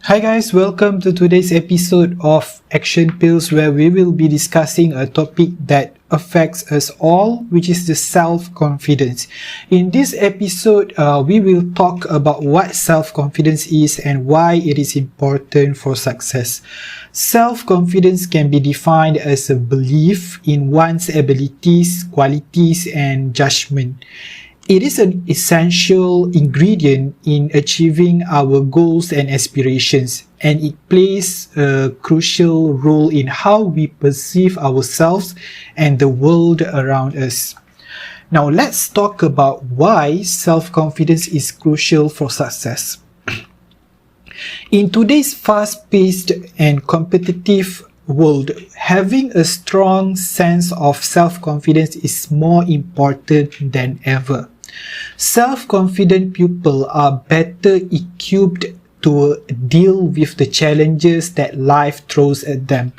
Hi guys, welcome to today's episode of Action Pills, where we will be discussing a topic that affects us all, which is the self-confidence. In this episode, we will talk about what self-confidence is and why it is important for success. Self-confidence can be defined as a belief in one's abilities, qualities, and judgment. It is an essential ingredient in achieving our goals and aspirations, and it plays a crucial role in how we perceive ourselves and the world around us. Now, let's talk about why self-confidence is crucial for success. In today's fast-paced and competitive world, having a strong sense of self-confidence is more important than ever. Self-confident people are better equipped to deal with the challenges that life throws at them.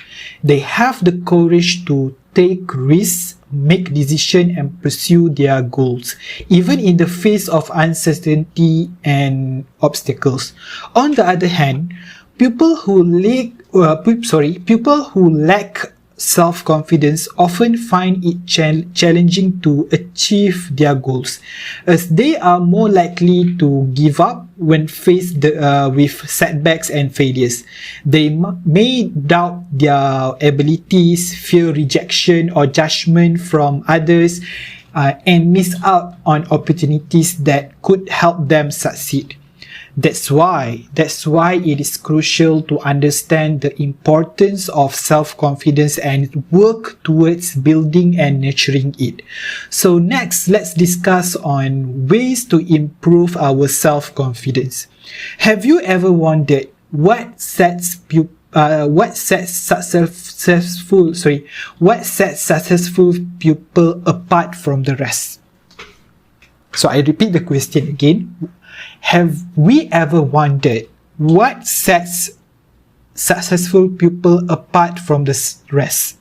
They have the courage to take risks, make decisions, and pursue their goals, even in the face of uncertainty and obstacles. On the other hand, people who lack self-confidence often find it challenging to achieve their goals, as they are more likely to give up when faced with setbacks and failures. They may doubt their abilities, fear rejection or judgment from others, and miss out on opportunities that could help them succeed. That's why it is crucial to understand the importance of self-confidence and work towards building and nurturing it. So next, let's discuss on ways to improve our self-confidence. Have you ever wondered what sets successful people apart from the rest? So I repeat the question again. Have we ever wondered what sets successful people apart from the rest?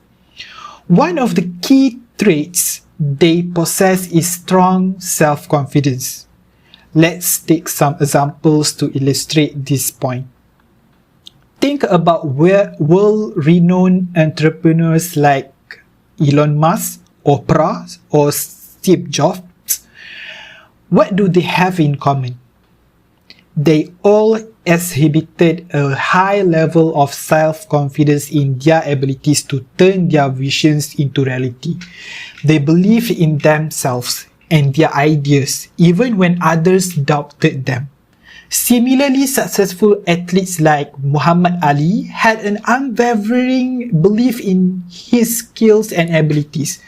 One of the key traits they possess is strong self-confidence. Let's take some examples to illustrate this point. Think about world-renowned entrepreneurs like Elon Musk, Oprah, or Steve Jobs. What do they have in common? They all exhibited a high level of self-confidence in their abilities to turn their visions into reality. They believed in themselves and their ideas, even when others doubted them. Similarly, successful athletes like Muhammad Ali had an unwavering belief in his skills and abilities.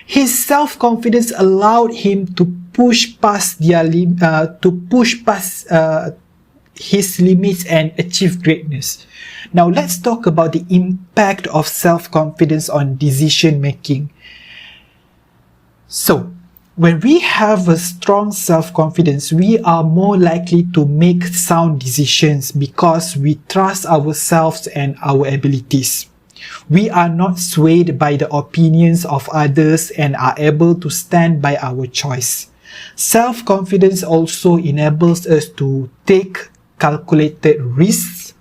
His self-confidence allowed him to push past his limits and achieve greatness. Now let's talk about the impact of self-confidence on decision making. So, when we have a strong self-confidence, we are more likely to make sound decisions because we trust ourselves and our abilities. We are not swayed by the opinions of others and are able to stand by our choice. Self-confidence also enables us to take calculated risks.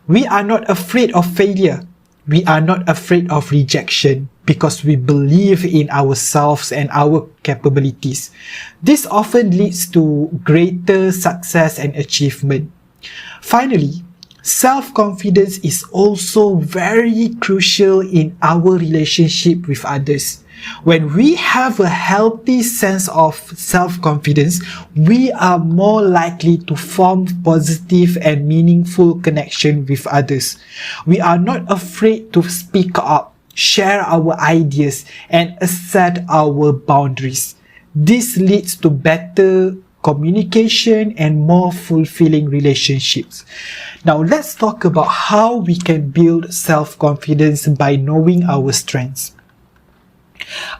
We are not afraid of failure. We are not afraid of rejection because we believe in ourselves and our capabilities. This often leads to greater success and achievement. Finally, self-confidence is also very crucial in our relationship with others. When we have a healthy sense of self-confidence, we are more likely to form positive and meaningful connection with others. We are not afraid to speak up, share our ideas, and assert our boundaries. This leads to better communication and more fulfilling relationships. Now let's talk about how we can build self-confidence by knowing our strengths.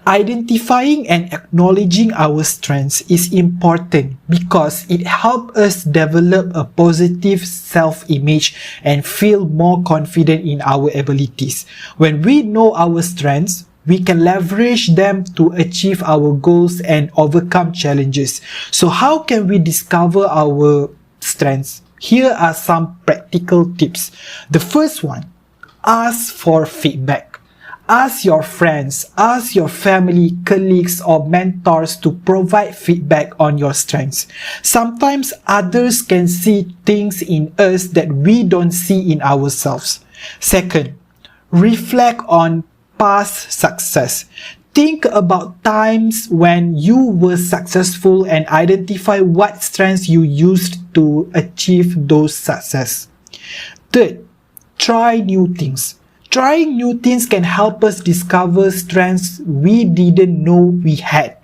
Identifying and acknowledging our strengths is important because it helps us develop a positive self-image and feel more confident in our abilities. When we know our strengths, we can leverage them to achieve our goals and overcome challenges. So how can we discover our strengths? Here are some practical tips. The first one, ask for feedback. Ask your friends, ask your family, colleagues, or mentors to provide feedback on your strengths. Sometimes others can see things in us that we don't see in ourselves. Second, reflect on past success. Think about times when you were successful and identify what strengths you used to achieve those success. Third, try new things. Trying new things can help us discover strengths we didn't know we had.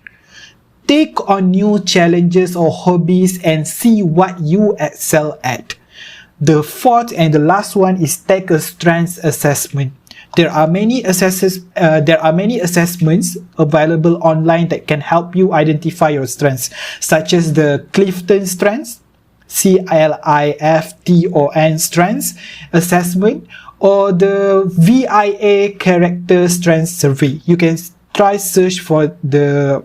Take on new challenges or hobbies and see what you excel at. The fourth and the last one is take a strengths assessment. There are many assessments available online that can help you identify your strengths, such as the Clifton Strengths, CLIFTON Strengths Assessment, or the VIA Character Strengths Survey. You can try search for the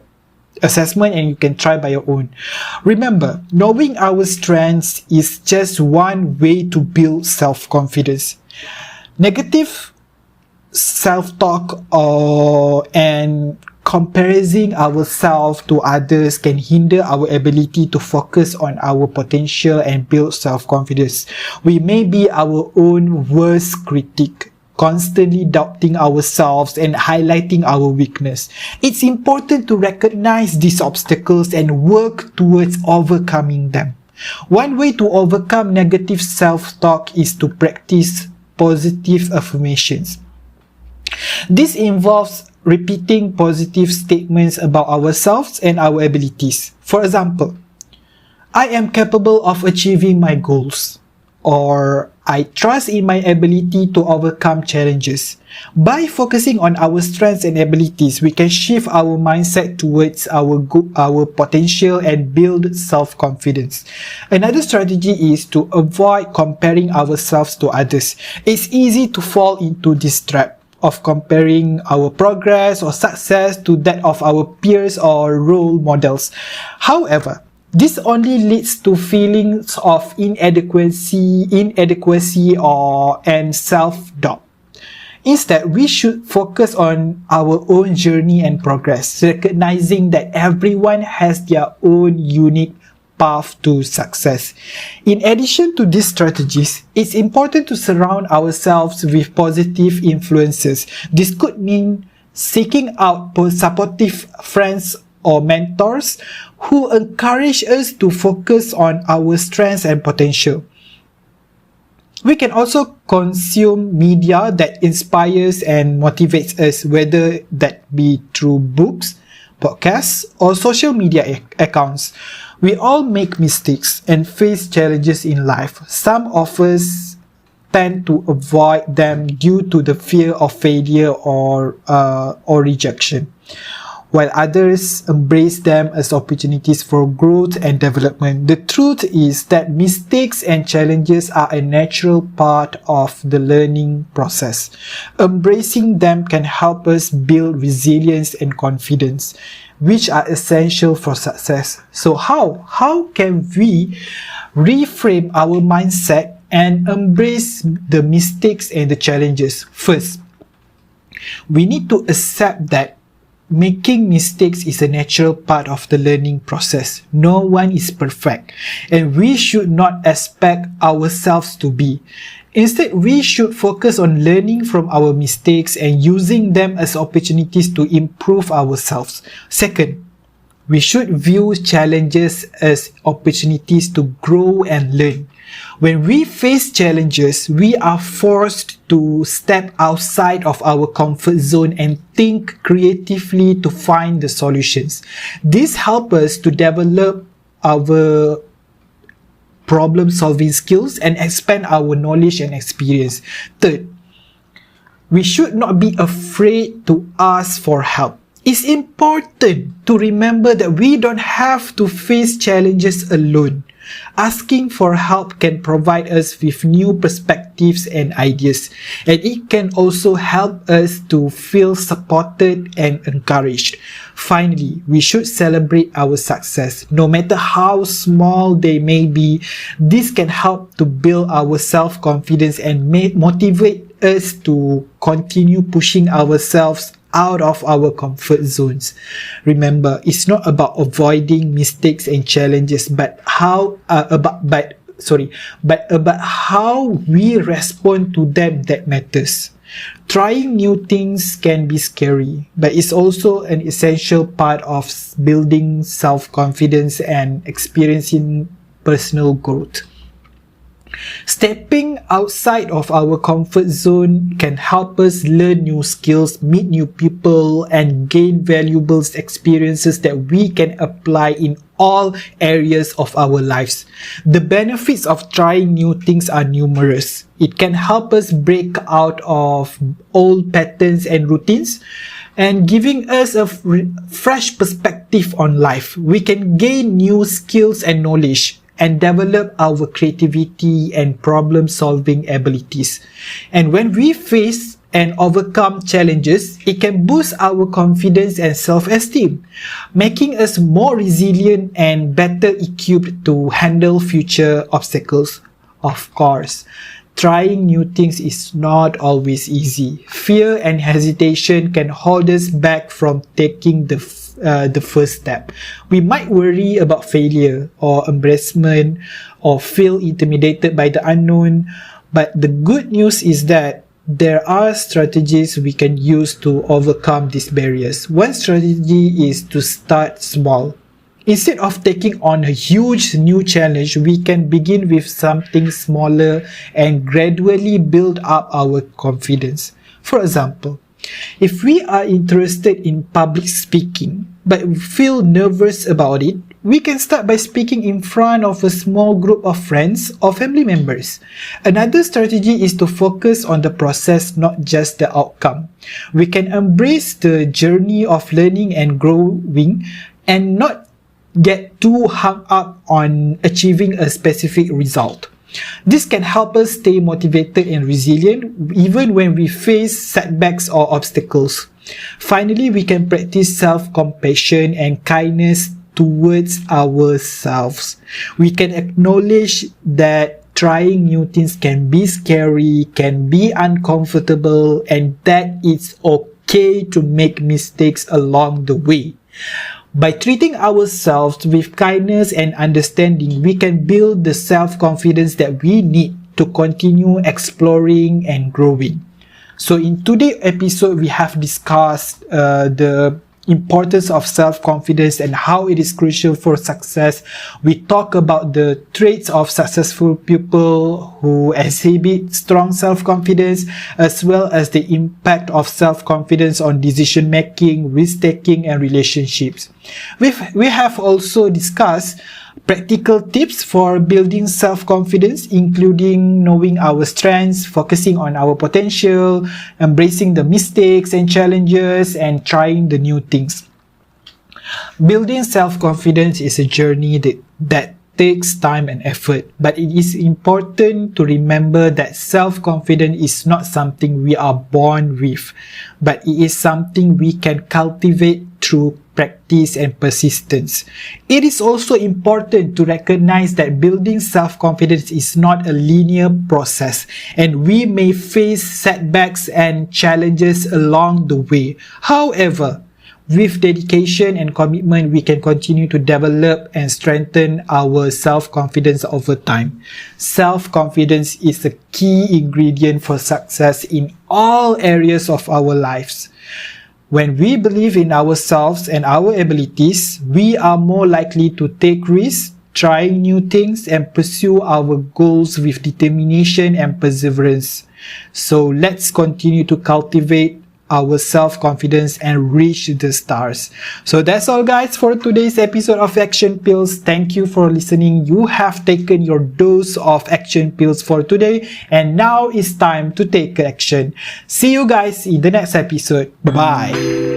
assessment and you can try by your own. Remember, knowing our strengths is just one way to build self-confidence. Negative self-talk and comparing ourselves to others can hinder our ability to focus on our potential and build self-confidence. We may be our own worst critic, constantly doubting ourselves and highlighting our weakness. It's important to recognize these obstacles and work towards overcoming them. One way to overcome negative self-talk is to practice positive affirmations. This involves repeating positive statements about ourselves and our abilities. For example, I am capable of achieving my goals, or I trust in my ability to overcome challenges. By focusing on our strengths and abilities, we can shift our mindset towards our potential and build self-confidence. Another strategy is to avoid comparing ourselves to others. It's easy to fall into this trap of comparing our progress or success to that of our peers or role models. However, this only leads to feelings of inadequacy and self-doubt. Instead, we should focus on our own journey and progress, recognizing that everyone has their own unique path to success. In addition to these strategies, it's important to surround ourselves with positive influences. This could mean seeking out supportive friends or mentors who encourage us to focus on our strengths and potential. We can also consume media that inspires and motivates us, whether that be through books, podcasts, or social media accounts. We all make mistakes and face challenges in life. Some of us tend to avoid them due to the fear of failure or rejection, while others embrace them as opportunities for growth and development. The truth is that mistakes and challenges are a natural part of the learning process. Embracing them can help us build resilience and confidence, which are essential for success. So how can we reframe our mindset and embrace the mistakes and the challenges? First, we need to accept that making mistakes is a natural part of the learning process. No one is perfect, and we should not expect ourselves to be. Instead, we should focus on learning from our mistakes and using them as opportunities to improve ourselves. Second, we should view challenges as opportunities to grow and learn. When we face challenges, we are forced to step outside of our comfort zone and think creatively to find the solutions. This helps us to develop our problem-solving skills and expand our knowledge and experience. Third, we should not be afraid to ask for help. It's important to remember that we don't have to face challenges alone. Asking for help can provide us with new perspectives and ideas, and it can also help us to feel supported and encouraged. Finally, we should celebrate our success, no matter how small they may be. This can help to build our self-confidence and motivate us to continue pushing ourselves out of our comfort zones. Remember, it's not about avoiding mistakes and challenges, but about how we respond to them that matters. Trying new things can be scary, but it's also an essential part of building self-confidence and experiencing personal growth. Stepping outside of our comfort zone can help us learn new skills, meet new people, and gain valuable experiences that we can apply in all areas of our lives. The benefits of trying new things are numerous. It can help us break out of old patterns and routines, and giving us a fresh perspective on life. We can gain new skills and knowledge, and develop our creativity and problem-solving abilities. And when we face and overcome challenges, it can boost our confidence and self-esteem, making us more resilient and better equipped to handle future obstacles. Of course, trying new things is not always easy. Fear and hesitation can hold us back from taking the first step. We might worry about failure or embarrassment or feel intimidated by the unknown, but the good news is that there are strategies we can use to overcome these barriers. One strategy is to start small. Instead of taking on a huge new challenge, we can begin with something smaller and gradually build up our confidence. For example, if we are interested in public speaking but feel nervous about it, we can start by speaking in front of a small group of friends or family members. Another strategy is to focus on the process, not just the outcome. We can embrace the journey of learning and growing and not get too hung up on achieving a specific result. This can help us stay motivated and resilient even when we face setbacks or obstacles. Finally, we can practice self-compassion and kindness towards ourselves. We can acknowledge that trying new things can be scary, can be uncomfortable, and that it's okay to make mistakes along the way. By treating ourselves with kindness and understanding, we can build the self-confidence that we need to continue exploring and growing. So in today's episode, we have discussed the importance of self-confidence and how it is crucial for success. We talk about the traits of successful people who exhibit strong self-confidence, as well as the impact of self-confidence on decision-making, risk-taking, and relationships. We have also discussed practical tips for building self-confidence, including knowing our strengths, focusing on our potential, embracing the mistakes and challenges, and trying the new things. Building self-confidence is a journey that takes time and effort, but it is important to remember that self-confidence is not something we are born with, but it is something we can cultivate through practice and persistence. It is also important to recognize that building self-confidence is not a linear process, and we may face setbacks and challenges along the way. However, with dedication and commitment, we can continue to develop and strengthen our self-confidence over time. Self-confidence is a key ingredient for success in all areas of our lives. When we believe in ourselves and our abilities, we are more likely to take risks, try new things, and pursue our goals with determination and perseverance. So let's continue to cultivate our self-confidence and reach the stars. So that's all, guys, for today's episode of Action Pills. Thank you for listening. You have taken your dose of action pills for today, and now it's time to take action. See you guys in the next episode. Bye-bye.